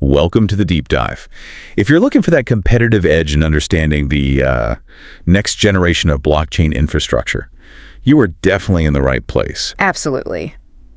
Welcome to the deep dive. If you're looking for that competitive edge in understanding the next generation of blockchain infrastructure, you are definitely in the right place. Absolutely.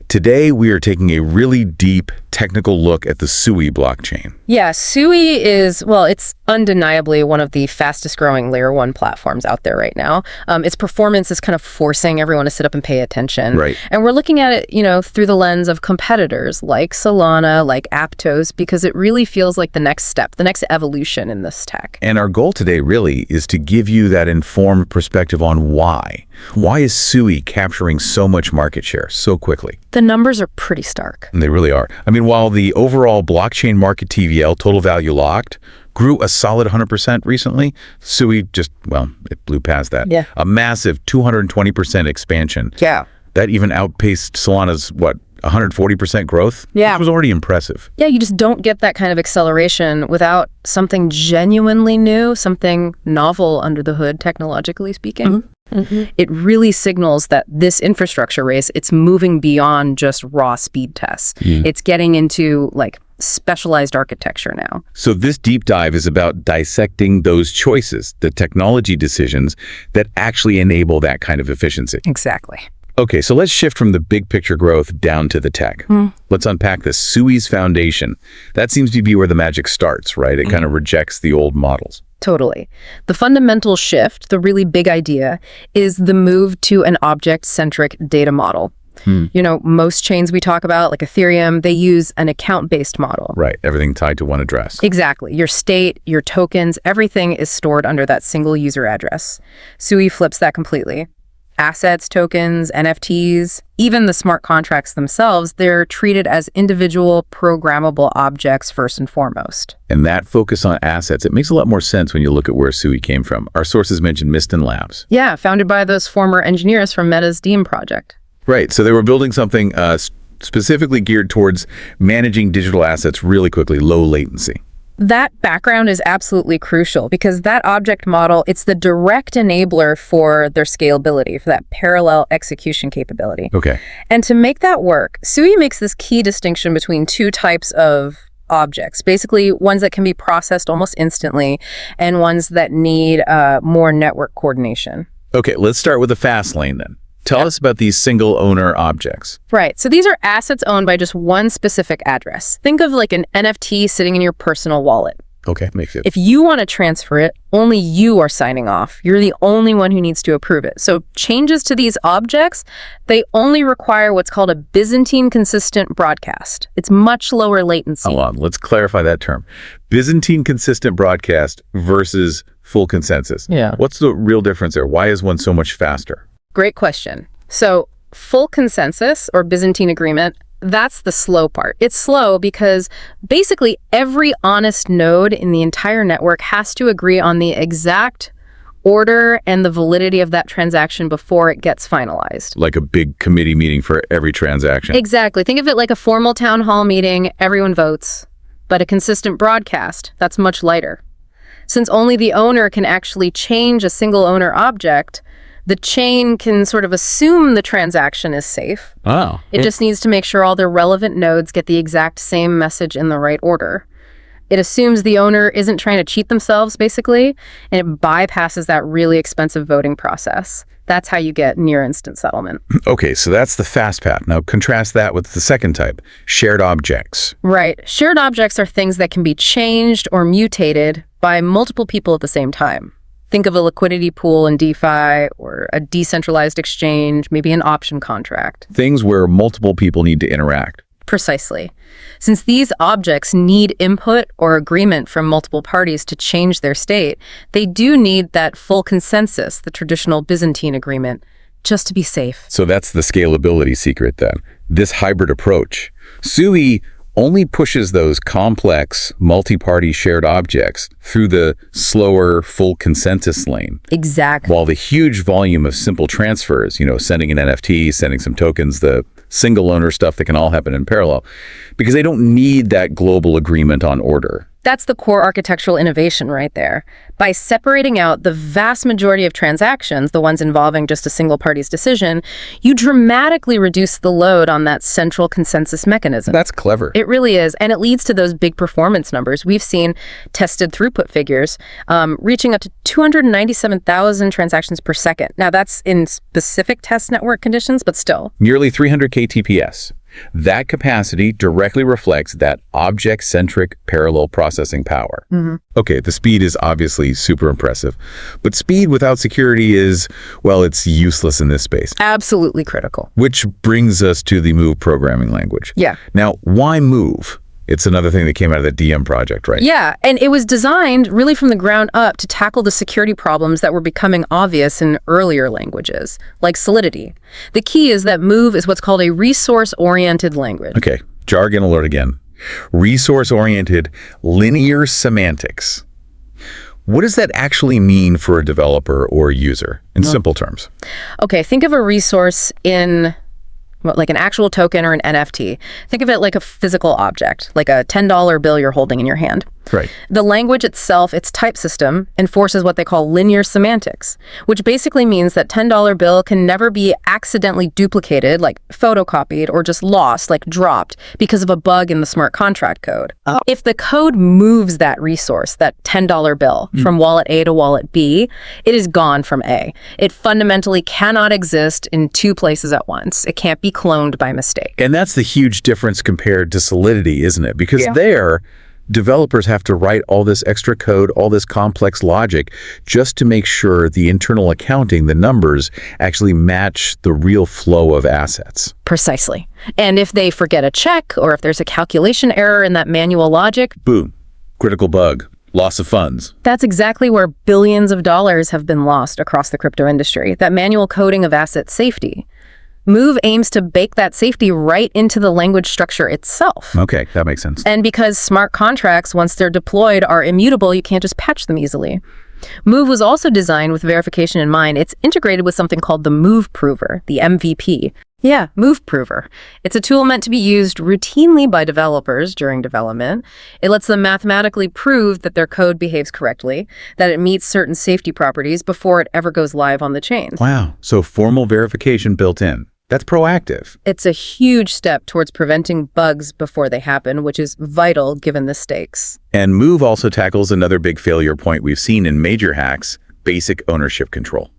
Today, we are taking a really deep technical look at the Sui blockchain. Yeah, Sui is, well, it's undeniably one of the fastest growing layer one platforms out there right now. Its performance is kind of forcing everyone to sit up and pay attention. Right. And we're looking at it, through the lens of competitors like Solana, like Aptos, because it really feels like the next step, the next evolution in this tech. And our goal today really is to give you that informed perspective on why. Why is Sui capturing so much market share so quickly? The numbers are pretty stark. And they really are. I mean, while the overall blockchain market TVL, total value locked, grew a solid 100% recently, Sui just, it blew past that. Yeah. A massive 220% expansion. Yeah. That even outpaced Solana's, 140% growth? Yeah. Which was already impressive. Yeah, you just don't get that kind of acceleration without something genuinely new, something novel under the hood, technologically speaking. Mm-hmm. Mm-hmm. It really signals that this infrastructure race, it's moving beyond just raw speed tests. It's getting into specialized architecture now. So this deep dive is about dissecting those choices, the technology decisions that actually enable that kind of efficiency. Exactly. Okay, so let's shift from the big picture growth down to the tech. Let's unpack the Sui's foundation. That seems to be where the magic starts, right? It kind of rejects the old models. Totally. The fundamental shift, the really big idea, is the move to an object-centric data model. Most chains we talk about, like Ethereum, they use an account-based model. Right, everything tied to one address. Exactly. Your state, your tokens, everything is stored under that single user address. Sui flips that completely. Assets, tokens, NFTs, even the smart contracts themselves, they're treated as individual programmable objects first and foremost. And that focus on assets, it makes a lot more sense when you look at where Sui came from. Our sources mentioned Miston Labs. Yeah, founded by those former engineers from Meta's Deem project. Right, so they were building something specifically geared towards managing digital assets really quickly, low latency. That background is absolutely crucial because that object model, it's the direct enabler for their scalability, for that parallel execution capability. Okay. And to make that work, Sui makes this key distinction between two types of objects, basically ones that can be processed almost instantly and ones that need more network coordination. Okay, let's start with the fast lane then. Tell us about these single owner objects. Right. So these are assets owned by just one specific address. Think of like an NFT sitting in your personal wallet. Okay, makes sense. If you want to transfer it, only you are signing off. You're the only one who needs to approve it. So changes to these objects, they only require what's called a Byzantine consistent broadcast. It's much lower latency. Hold on, let's clarify that term. Byzantine consistent broadcast versus full consensus. Yeah. What's the real difference there? Why is one so much faster? Great question. So full consensus or Byzantine agreement, that's the slow part. It's slow because basically every honest node in the entire network has to agree on the exact order and the validity of that transaction before it gets finalized. Like a big committee meeting for every transaction. Exactly. Think of it like a formal town hall meeting, everyone votes. But a consistent broadcast, that's much lighter. Since only the owner can actually change a single owner object, the chain can sort of assume the transaction is safe. Oh. It just needs to make sure all the relevant nodes get the exact same message in the right order. It assumes the owner isn't trying to cheat themselves, basically, and it bypasses that really expensive voting process. That's how you get near instant settlement. Okay, so that's the fast path. Now contrast that with the second type, shared objects. Right. Shared objects are things that can be changed or mutated by multiple people at the same time. Think of a liquidity pool in DeFi or a decentralized exchange, maybe an option contract. Things where multiple people need to interact. Precisely. Since these objects need input or agreement from multiple parties to change their state, they do need that full consensus, the traditional Byzantine agreement, just to be safe. So that's the scalability secret then. This hybrid approach. Sui only pushes those complex, multi-party shared objects through the slower, full consensus lane. Exactly. While the huge volume of simple transfers, sending an NFT, sending some tokens, the single owner stuff that can all happen in parallel, because they don't need that global agreement on order. That's the core architectural innovation right there. By separating out the vast majority of transactions, the ones involving just a single party's decision, you dramatically reduce the load on that central consensus mechanism. That's clever. It really is, and it leads to those big performance numbers. We've seen tested throughput figures reaching up to 297,000 transactions per second. Now, that's in specific test network conditions, but still. Nearly 300 kTPS. That capacity directly reflects that object-centric parallel processing power. Okay, the speed is obviously super impressive, but speed without security is, well, it's useless in this space. Absolutely critical. Which brings us to the Move programming language. Yeah. Now, why Move? It's another thing that came out of the DM project, right? Yeah, and it was designed really from the ground up to tackle the security problems that were becoming obvious in earlier languages, like Solidity. The key is that Move is what's called a resource-oriented language. Okay, jargon alert again. Resource-oriented linear semantics. What does that actually mean for a developer or a user, in simple terms? Okay, think of a resource in like an actual token or an NFT. Think of it like a physical object, like a $10 bill you're holding in your hand. Right. The language itself, its type system, enforces what they call linear semantics, which basically means that $10 bill can never be accidentally duplicated, like photocopied, or just lost, like dropped, because of a bug in the smart contract code. If the code moves that resource, that $10 bill, from wallet A to wallet B, it is gone from A. It fundamentally cannot exist in two places at once. It can't be cloned by mistake. And that's the huge difference compared to Solidity, isn't it? Because there, developers have to write all this extra code, all this complex logic, just to make sure the internal accounting, the numbers, actually match the real flow of assets. Precisely. And if they forget a check, or if there's a calculation error in that manual logic, boom, critical bug, loss of funds. That's exactly where billions of dollars have been lost across the crypto industry, that manual coding of asset safety. Move aims to bake that safety right into the language structure itself. Okay, that makes sense. And because smart contracts, once they're deployed, are immutable, you can't just patch them easily. Move was also designed with verification in mind. It's integrated with something called the Move Prover, the MVP. Yeah, Move Prover. It's a tool meant to be used routinely by developers during development. It lets them mathematically prove that their code behaves correctly, that it meets certain safety properties before it ever goes live on the chains. Wow, so formal verification built in. That's proactive. It's a huge step towards preventing bugs before they happen, which is vital given the stakes. And Move also tackles another big failure point we've seen in major hacks, basic ownership control.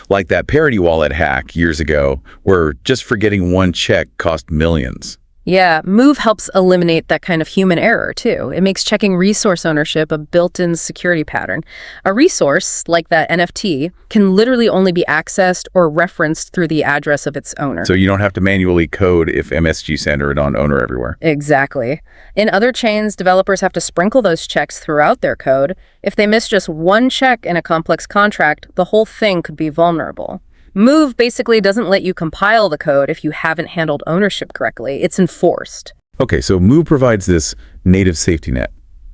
Like that Parity Wallet hack years ago, where just forgetting one check cost millions. Yeah, Move helps eliminate that kind of human error, too. It makes checking resource ownership a built-in security pattern. A resource, like that NFT, can literally only be accessed or referenced through the address of its owner. So you don't have to manually code if MSG center it on owner everywhere. Exactly. In other chains, developers have to sprinkle those checks throughout their code. If they miss just one check in a complex contract, the whole thing could be vulnerable. Move basically doesn't let you compile the code if you haven't handled ownership correctly. It's enforced. Okay, so Move provides this native safety net.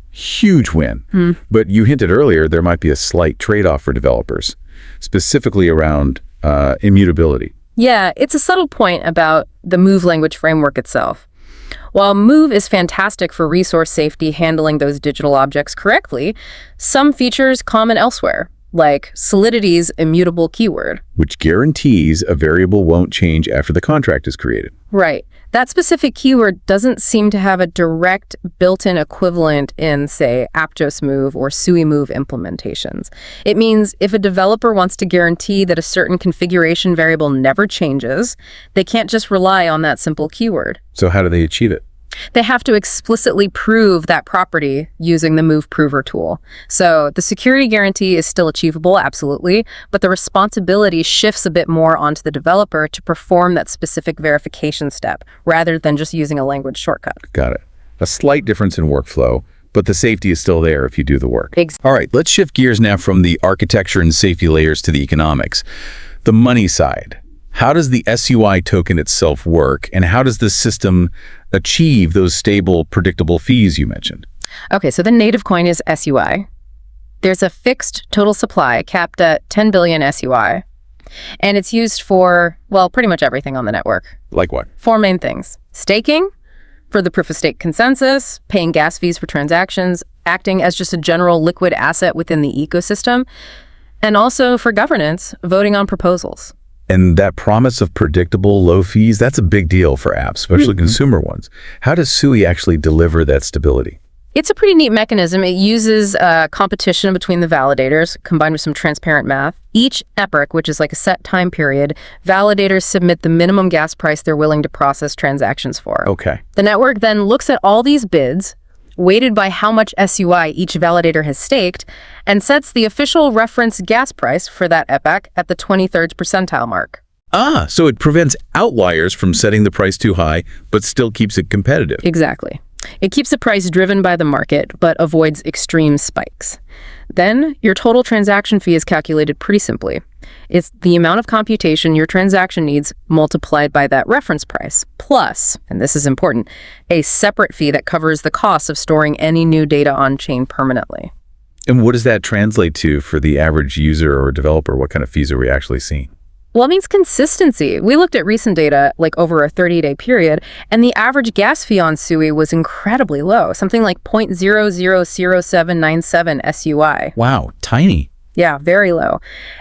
Huge win. But you hinted earlier there might be a slight trade-off for developers, specifically around immutability. Yeah, it's a subtle point about the Move language framework itself. While Move is fantastic for resource safety, handling those digital objects correctly, some features common elsewhere, like Solidity's immutable keyword, which guarantees a variable won't change after the contract is created. Right. That specific keyword doesn't seem to have a direct built-in equivalent in, say, Aptos Move or Sui Move implementations. It means if a developer wants to guarantee that a certain configuration variable never changes, they can't just rely on that simple keyword. So how do they achieve it? They have to explicitly prove that property using the Move Prover tool. So the security guarantee is still achievable, absolutely, but the responsibility shifts a bit more onto the developer to perform that specific verification step, rather than just using a language shortcut. Got it. A slight difference in workflow, but the safety is still there if you do the work. All right, let's shift gears now from the architecture and safety layers to the economics. The money side. How does the SUI token itself work, and how does the system achieve those stable, predictable fees you mentioned? Okay, so the native coin is SUI. There's a fixed total supply capped at 10 billion SUI, and it's used for, well, pretty much everything on the network. Like what? 4 main things: staking, For the proof-of-stake consensus, paying gas fees for transactions, acting as just a general liquid asset within the ecosystem, and also for governance, voting on proposals. And that promise of predictable low fees, that's a big deal for apps, especially consumer ones. How does Sui actually deliver that stability? It's a pretty neat mechanism. It uses competition between the validators combined with some transparent math. Each epoch, which is like a set time period, validators submit the minimum gas price they're willing to process transactions for. Okay. The network then looks at all these bids, weighted by how much SUI each validator has staked, and sets the official reference gas price for that epoch at the 23rd percentile mark. Ah, so it prevents outliers from setting the price too high, but still keeps it competitive. Exactly. It keeps the price driven by the market, but avoids extreme spikes. Then, your total transaction fee is calculated pretty simply. It's the amount of computation your transaction needs multiplied by that reference price, plus, and this is important, a separate fee that covers the cost of storing any new data on-chain permanently. And what does that translate to for the average user or developer? What kind of fees are we actually seeing? Well, it means consistency. We looked at recent data, like over a 30-day period, and the average gas fee on Sui was incredibly low, something like 0.000797 SUI. Wow, tiny. Yeah, very low.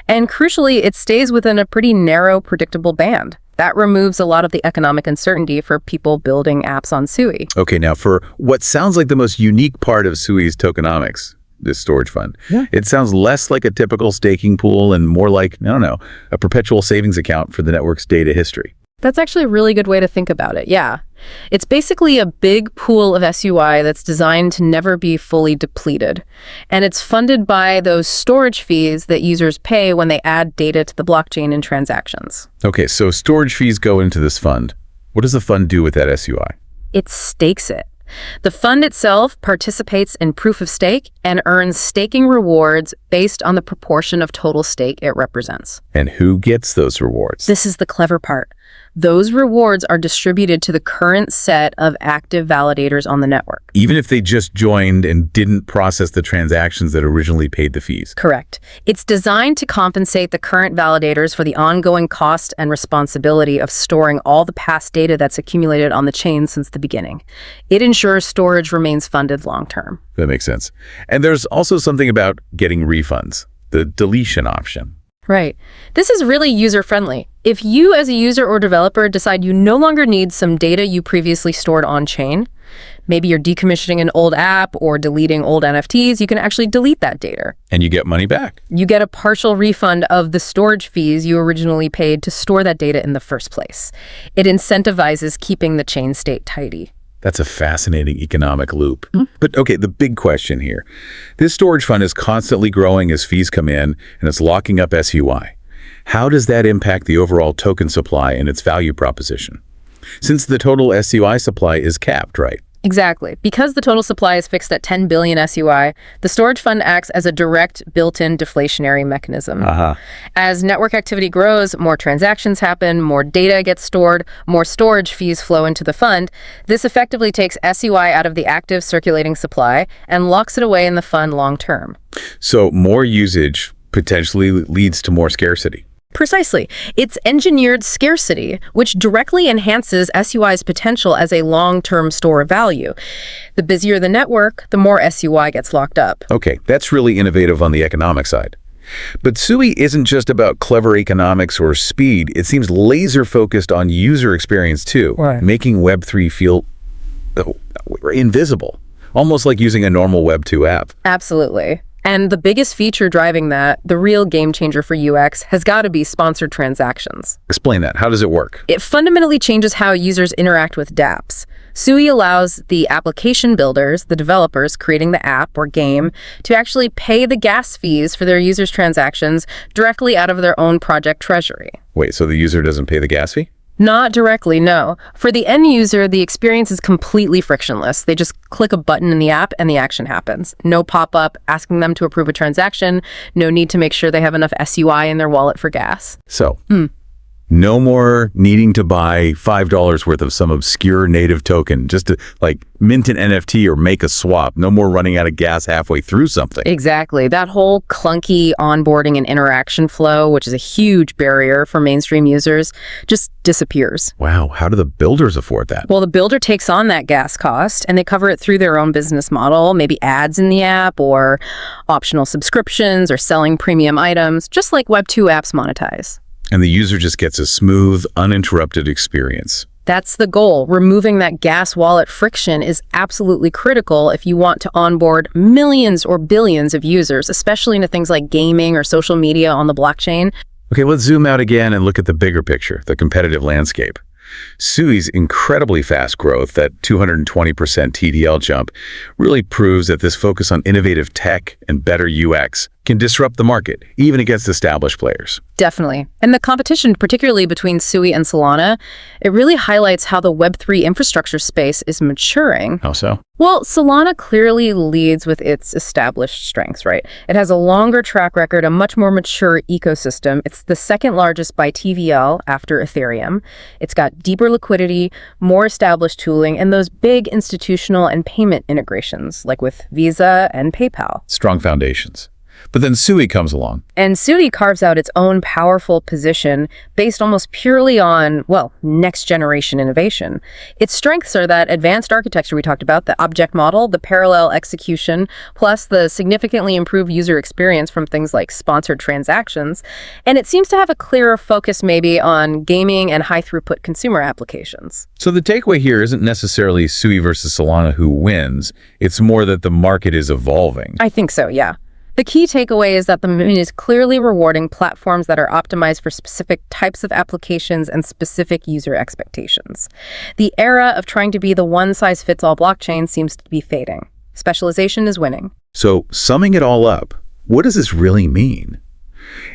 And crucially, it stays within a pretty narrow, predictable band. That removes a lot of the economic uncertainty for people building apps on Sui. Okay, now for what sounds like the most unique part of Sui's tokenomics, this storage fund. Yeah. It sounds less like a typical staking pool and more like, I don't know, a perpetual savings account for the network's data history. That's actually a really good way to think about it, yeah. It's basically a big pool of SUI that's designed to never be fully depleted. And it's funded by those storage fees that users pay when they add data to the blockchain in transactions. Okay, so storage fees go into this fund. What does the fund do with that SUI? It stakes it. The fund itself participates in proof of stake and earns staking rewards based on the proportion of total stake it represents. And who gets those rewards? This is the clever part. Those rewards are distributed to the current set of active validators on the network. Even if they just joined and didn't process the transactions that originally paid the fees. Correct. It's designed to compensate the current validators for the ongoing cost and responsibility of storing all the past data that's accumulated on the chain since the beginning. It ensures storage remains funded long-term. That makes sense. And there's also something about getting refunds, the deletion option. Right. This is really user-friendly. If you as a user or developer decide you no longer need some data you previously stored on-chain, maybe you're decommissioning an old app or deleting old NFTs, you can actually delete that data. And you get money back. You get a partial refund of the storage fees you originally paid to store that data in the first place. It incentivizes keeping the chain state tidy. That's a fascinating economic loop. But okay, the big question here. This storage fund is constantly growing as fees come in, and it's locking up SUI. How does that impact the overall token supply and its value proposition? Since the total SUI supply is capped, right? Exactly. Because the total supply is fixed at 10 billion SUI, the storage fund acts as a direct built-in deflationary mechanism. As network activity grows, more transactions happen, more data gets stored, more storage fees flow into the fund. This effectively takes SUI out of the active circulating supply and locks it away in the fund long-term. So more usage potentially leads to more scarcity. Precisely. It's engineered scarcity, which directly enhances SUI's potential as a long-term store of value. The busier the network, the more SUI gets locked up. Okay, that's really innovative on the economic side. But Sui isn't just about clever economics or speed. It seems laser-focused on user experience too, making Web3 feel invisible, almost like using a normal Web2 app. Absolutely. And the biggest feature driving that, the real game changer for UX, has got to be sponsored transactions. Explain that. How does it work? It fundamentally changes how users interact with dApps. Sui allows the application builders, the developers creating the app or game, to actually pay the gas fees for their users' transactions directly out of their own project treasury. Wait, so the user doesn't pay the gas fee? Not directly, no. For the end user, the experience is completely frictionless. They just click a button in the app and the action happens. No pop-up asking them to approve a transaction, no need to make sure they have enough SUI in their wallet for gas. So, No more needing to buy $5 worth of some obscure native token just to like mint an NFT or make a swap. No more running out of gas halfway through something. Exactly. That whole clunky onboarding and interaction flow, which is a huge barrier for mainstream users, just disappears. Wow, how do the builders afford that? Well, the builder takes on that gas cost and they cover it through their own business model, maybe ads in the app or optional subscriptions or selling premium items, just like Web2 apps monetize. And the user just gets a smooth, uninterrupted experience. That's the goal. Removing that gas wallet friction is absolutely critical if you want to onboard millions or billions of users, especially into things like gaming or social media on the blockchain. Okay, let's zoom out again and look at the bigger picture, the competitive landscape. Sui's incredibly fast growth, that 220% TDL jump, really proves that this focus on innovative tech and better UX can disrupt the market, even against established players. Definitely. And the competition, particularly between Sui and Solana, it really highlights how the Web3 infrastructure space is maturing. How so? Well, Solana clearly leads with its established strengths, right? It has a longer track record, a much more mature ecosystem. It's the second largest by TVL after Ethereum. It's got deeper liquidity, more established tooling, and those big institutional and payment integrations, like with Visa and PayPal. Strong foundations. But then Sui comes along. And Sui carves out its own powerful position based almost purely on, well, next-generation innovation. Its strengths are that advanced architecture we talked about, the object model, the parallel execution, plus the significantly improved user experience from things like sponsored transactions. And it seems to have a clearer focus maybe on gaming and high-throughput consumer applications. So the takeaway here isn't necessarily Sui versus Solana who wins. It's more that the market is evolving. I think so, yeah. The key takeaway is that the movement is clearly rewarding platforms that are optimized for specific types of applications and specific user expectations. The era of trying to be the one-size-fits-all blockchain seems to be fading. Specialization is winning. So summing it all up, what does this really mean?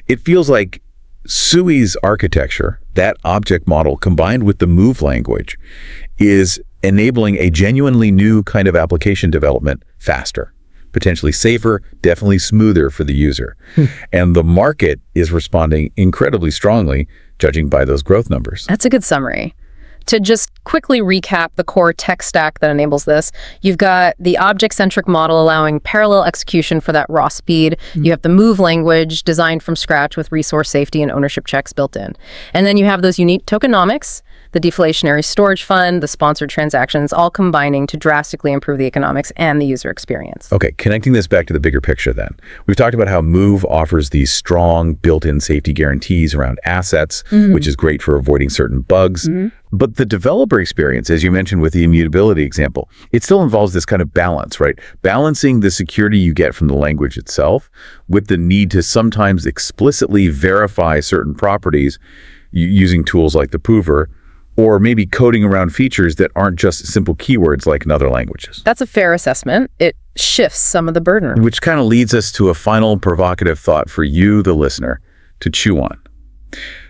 It feels like Sui's architecture, that object model combined with the Move language, is enabling a genuinely new kind of application development faster. Potentially safer, definitely smoother for the user. And the market is responding incredibly strongly, judging by those growth numbers. That's a good summary. To just quickly recap the core tech stack that enables this, you've got the object-centric model allowing parallel execution for that raw speed. You have the Move language designed from scratch with resource safety and ownership checks built in. And then you have those unique tokenomics, the deflationary storage fund, the sponsored transactions, all combining to drastically improve the economics and the user experience. Okay, connecting this back to the bigger picture then. We've talked about how Move offers these strong built-in safety guarantees around assets, which is great for avoiding certain bugs. But the developer experience, as you mentioned with the immutability example, it still involves this kind of balance, right? Balancing the security you get from the language itself with the need to sometimes explicitly verify certain properties using tools like the prover, or maybe coding around features that aren't just simple keywords like in other languages. That's a fair assessment. It shifts some of the burden. Which kind of leads us to a final provocative thought for you, the listener, to chew on.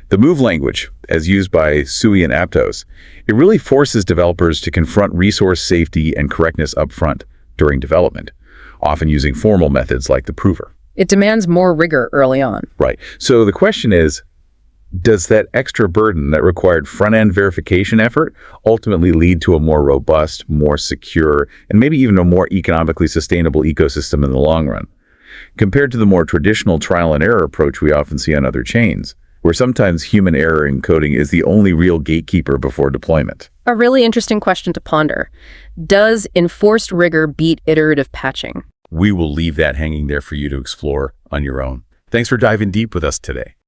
The Move language, as used by Sui and Aptos, it really forces developers to confront resource safety and correctness upfront during development, often using formal methods like the prover. It demands more rigor early on. Right. So the question is, does that extra burden, that required front-end verification effort, ultimately lead to a more robust, more secure, and maybe even a more economically sustainable ecosystem in the long run, compared to the more traditional trial and error approach we often see on other chains, where sometimes human error in coding is the only real gatekeeper before deployment? A really interesting question to ponder. Does enforced rigor beat iterative patching? We will leave that hanging there for you to explore on your own. Thanks for diving deep with us today.